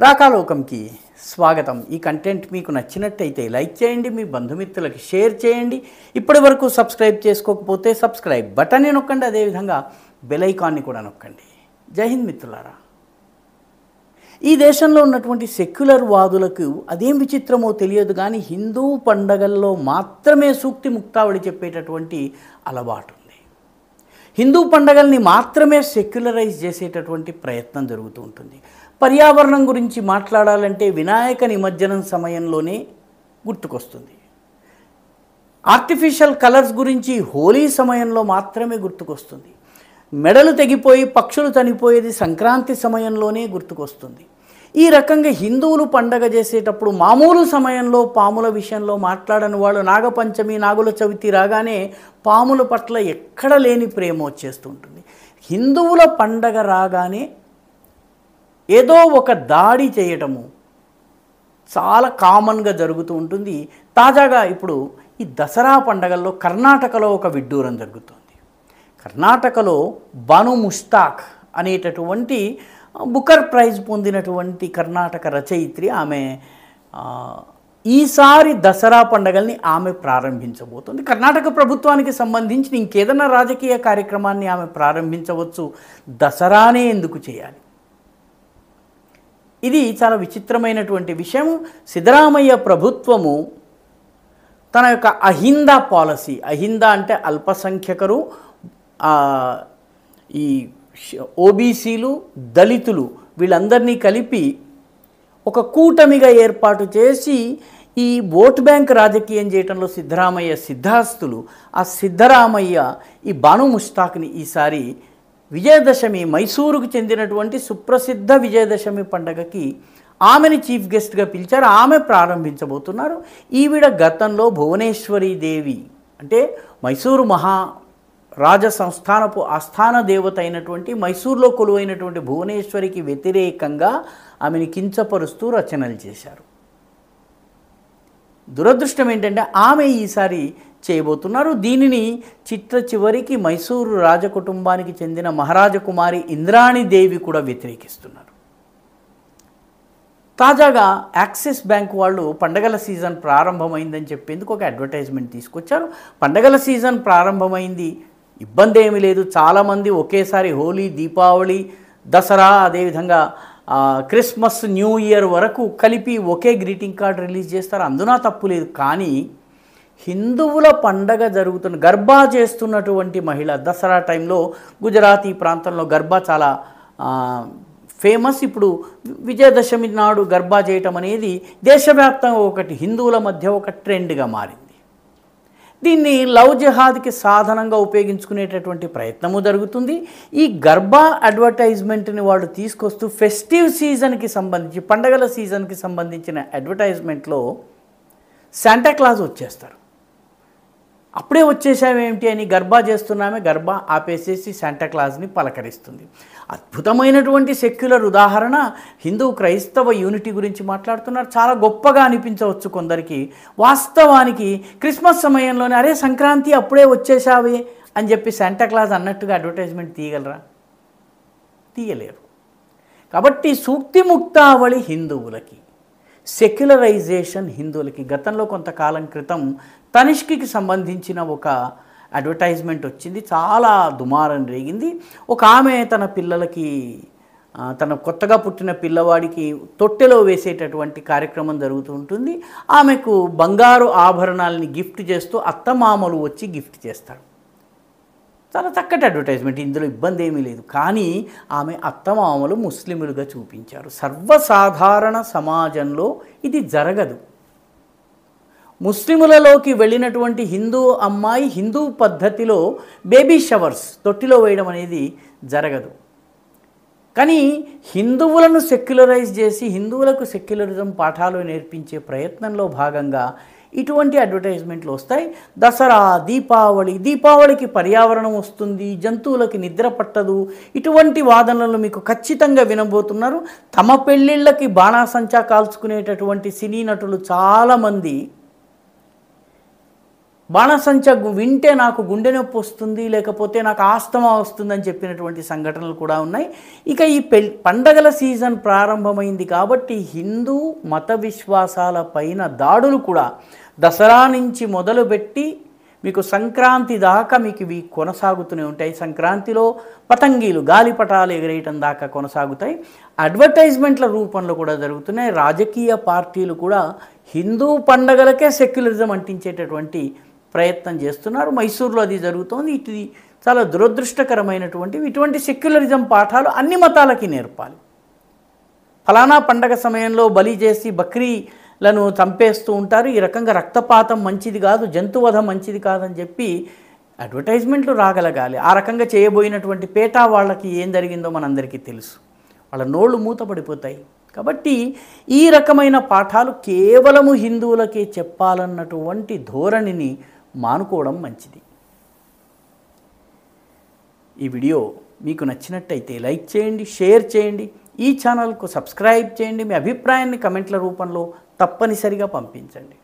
రాకాలోకంకి స్వాగతం. ఈ కంటెంట్ మీకు నచ్చినట్టయితే లైక్ చేయండి, మీ బంధుమిత్రులకి షేర్ చేయండి. ఇప్పటి వరకు సబ్స్క్రైబ్ చేసుకోకపోతే సబ్స్క్రైబ్ బటన్ని నొక్కండి, అదేవిధంగా బెల్ ఐకాన్ని కూడా నొక్కండి. జై హింద్ మిత్రులారా. ఈ దేశంలో ఉన్నటువంటి సెక్యులర్ వాదులకు అదేం విచిత్రమో తెలియదు కానీ హిందూ పండగల్లో మాత్రమే సూక్తి ముక్తావళి చెప్పేటటువంటి అలవాటు ఉంది. హిందూ పండగల్ని మాత్రమే సెక్యులరైజ్ చేసేటటువంటి ప్రయత్నం జరుగుతూ ఉంటుంది. పర్యావరణం గురించి మాట్లాడాలంటే వినాయక నిమజ్జనం సమయంలోనే గుర్తుకొస్తుంది. ఆర్టిఫిషియల్ కలర్స్ గురించి హోలీ సమయంలో మాత్రమే గుర్తుకొస్తుంది. మెడలు తెగిపోయి పక్షులు చనిపోయేది సంక్రాంతి సమయంలోనే గుర్తుకొస్తుంది. ఈ రకంగా హిందువులు పండగ చేసేటప్పుడు మామూలు సమయంలో పాముల విషయంలో మాట్లాడని వాళ్ళు నాగపంచమి నాగుల చవితి రాగానే పాముల పట్ల ఎక్కడ లేని ప్రేమ వచ్చేస్తుంటుంది. హిందువుల పండగ రాగానే ఏదో ఒక దాడి చేయటము చాలా కామన్గా జరుగుతూ ఉంటుంది. తాజాగా ఇప్పుడు ఈ దసరా పండగల్లో కర్ణాటకలో ఒక విడ్డూరం జరుగుతుంది. కర్ణాటకలో బాను ముష్తాక్ అనేటటువంటి బుకర్ ప్రైజ్ పొందినటువంటి కర్ణాటక రచయిత్రి ఆమె ఈసారి దసరా పండగల్ని ఆమె ప్రారంభించబోతుంది. కర్ణాటక ప్రభుత్వానికి సంబంధించిన ఇంకేదైనా రాజకీయ కార్యక్రమాన్ని ఆమె ప్రారంభించవచ్చు, దసరానే ఎందుకు చేయాలి? ఇది చాలా విచిత్రమైనటువంటి విషయం. సిద్ధరామయ్య ప్రభుత్వము తన యొక్క అహిందా పాలసీ, అహిందా అంటే అల్పసంఖ్యకరు, ఈ ఓబీసీలు, దళితులు వీళ్ళందరినీ కలిపి ఒక కూటమిగా ఏర్పాటు చేసి ఈ ఓట్ బ్యాంక్ రాజకీయం చేయడంలో సిద్ధరామయ్య సిద్ధాస్తులు. ఆ సిద్ధరామయ్య ఈ బాను ముష్తాక్ని ఈసారి విజయదశమి, మైసూరుకు చెందినటువంటి సుప్రసిద్ధ విజయదశమి పండగకి ఆమెని చీఫ్ గెస్ట్గా పిలిచారు. ఆమె ప్రారంభించబోతున్నారు. ఈవిడ గతంలో భువనేశ్వరీ దేవి అంటే మైసూరు రాజ సంస్థానపు ఆస్థాన దేవత అయినటువంటి మైసూరులో కొలువైనటువంటి భువనేశ్వరికి వ్యతిరేకంగా ఆమెని కించపరుస్తూ రచనలు చేశారు. దురదృష్టం ఏంటంటే ఆమె ఈసారి చేయబోతున్నారు. దీనిని చివరికి మైసూరు రాజకుటుంబానికి చెందిన మహారాజకుమారి ఇంద్రాణీదేవి కూడా వ్యతిరేకిస్తున్నారు. తాజాగా యాక్సిస్ బ్యాంక్ వాళ్ళు పండగల సీజన్ ప్రారంభమైందని చెప్పేందుకు ఒక అడ్వర్టైజ్మెంట్ తీసుకొచ్చారు. పండగల సీజన్ ప్రారంభమైంది, ఇబ్బంది ఏమీ లేదు. చాలామంది ఒకేసారి హోలీ, దీపావళి, దసరా, అదేవిధంగా క్రిస్మస్, న్యూ ఇయర్ వరకు కలిపి ఒకే గ్రీటింగ్ కార్డ్ రిలీజ్ చేస్తారు, అందున తప్పు లేదు. కానీ హిందువుల పండగ జరుగుతున్న గర్బా చేస్తున్నటువంటి మహిళ, దసరా టైంలో గుజరాత్ ఈ ప్రాంతంలో గర్బా చాలా ఫేమస్. ఇప్పుడు విజయదశమి నాడు గర్బా చేయటం అనేది దేశవ్యాప్తంగా ఒకటి హిందువుల మధ్య ఒక ట్రెండ్గా మారింది. దీన్ని లవ్ జిహాద్కి సాధనంగా ఉపయోగించుకునేటటువంటి ప్రయత్నము జరుగుతుంది. ఈ గర్బా అడ్వర్టైజ్మెంట్ని వాళ్ళు తీసుకొస్తూ ఫెస్టివ్ సీజన్కి సంబంధించి, పండగల సీజన్కి సంబంధించిన అడ్వర్టైజ్మెంట్లో శాంటాక్లాజ్ వచ్చేస్తారు. అప్పుడే వచ్చేసామేమిటి అని గర్బా చేస్తున్నామే, గర్బా ఆపేసేసి శాంటాక్లాజ్ని పలకరిస్తుంది. అద్భుతమైనటువంటి సెక్యులర్ ఉదాహరణ. హిందూ క్రైస్తవ యూనిటీ గురించి మాట్లాడుతున్నారు. చాలా గొప్పగా అనిపించవచ్చు కొందరికి. వాస్తవానికి క్రిస్మస్ సమయంలోనే అరే సంక్రాంతి అప్పుడే వచ్చేసావే అని చెప్పి శాంటాక్లాజ్ అన్నట్టుగా అడ్వర్టైజ్మెంట్ తీయగలరా? తీయలేరు. కాబట్టి సూక్తి ముక్తావళి హిందువులకి, సెక్యులరైజేషన్ హిందువులకి. గతంలో కొంతకాలం క్రితం తనిష్కి సంబంధించిన ఒక అడ్వర్టైజ్మెంట్ వచ్చింది, చాలా దుమారం రేగింది. ఒక ఆమె తన పిల్లలకి, తన కొత్తగా పుట్టిన పిల్లవాడికి తొట్టెలో వేసేటటువంటి కార్యక్రమం జరుగుతూ ఉంటుంది. ఆమెకు బంగారు ఆభరణాలని గిఫ్ట్ చేస్తూ అత్తమామలు వచ్చి గిఫ్ట్ చేస్తారు. చాలా చక్కటి అడ్వర్టైజ్మెంట్, ఇందులో ఇబ్బంది ఏమీ లేదు. కానీ ఆమె అత్తమామలు ముస్లిములుగా చూపించారు. సర్వసాధారణ సమాజంలో ఇది జరగదు. ముస్లిములలోకి వెళ్ళినటువంటి హిందూ అమ్మాయి హిందూ పద్ధతిలో బేబీ షవర్స్, తొట్టిలో వేయడం అనేది జరగదు. కానీ హిందువులను సెక్యులరైజ్ చేసి హిందువులకు సెక్యులరిజం పాఠాలు నేర్పించే ప్రయత్నంలో భాగంగా ఇటువంటి అడ్వర్టైజ్మెంట్లు వస్తాయి. దసరా, దీపావళికి పర్యావరణం వస్తుంది, జంతువులకి నిద్ర పట్టదు, ఇటువంటి వాదనలు మీకు ఖచ్చితంగా వినబోతున్నారు. తమ పెళ్ళిళ్ళకి బాణాసంచా కాల్చుకునేటటువంటి సినీ నటులు చాలామంది బాణసంచ వింటే నాకు గుండె నొప్పి వస్తుంది, లేకపోతే నాకు ఆస్తమా వస్తుందని చెప్పినటువంటి సంఘటనలు కూడా ఉన్నాయి. ఇక ఈ పండగల సీజన్ ప్రారంభమైంది కాబట్టి హిందూ మత విశ్వాసాల పైన దాడులు కూడా దసరా నుంచి మొదలుపెట్టి మీకు సంక్రాంతి దాకా మీకు ఇవి కొనసాగుతూనే ఉంటాయి. సంక్రాంతిలో పతంగీలు గాలిపటాలు ఎగరేయటం దాకా కొనసాగుతాయి. అడ్వర్టైజ్మెంట్ల రూపంలో కూడా జరుగుతున్నాయి. రాజకీయ పార్టీలు కూడా హిందూ పండగలకే సెక్యులరిజం అంటించేటటువంటి ప్రయత్నం చేస్తున్నారు. మైసూర్లో అది జరుగుతోంది. ఇది చాలా దురదృష్టకరమైనటువంటివి. ఇటువంటి సెక్యులరిజం పాఠాలు అన్ని మతాలకి నేర్పాలి. ఫలానా పండగ సమయంలో బలి చేసి బక్రీలను చంపేస్తూ ఉంటారు, ఈ రకంగా రక్తపాతం మంచిది కాదు, జంతువధ మంచిది కాదని చెప్పి అడ్వర్టైజ్మెంట్లు రాగలగాలి. ఆ రకంగా చేయబోయినటువంటి పేటా వాళ్ళకి ఏం జరిగిందో మనందరికీ తెలుసు. వాళ్ళ నోళ్ళు మూతపడిపోతాయి. కాబట్టి ఈ రకమైన పాఠాలు కేవలము హిందువులకే చెప్పాలన్నటువంటి ధోరణిని మానుకోవడం మంచిది. ఈ వీడియో మీకు నచ్చినట్టయితే లైక్ చేయండి, షేర్ చేయండి, ఈ ఛానల్కు సబ్స్క్రైబ్ చేయండి. మీ అభిప్రాయాన్ని కమెంట్ల రూపంలో తప్పనిసరిగా పంపించండి.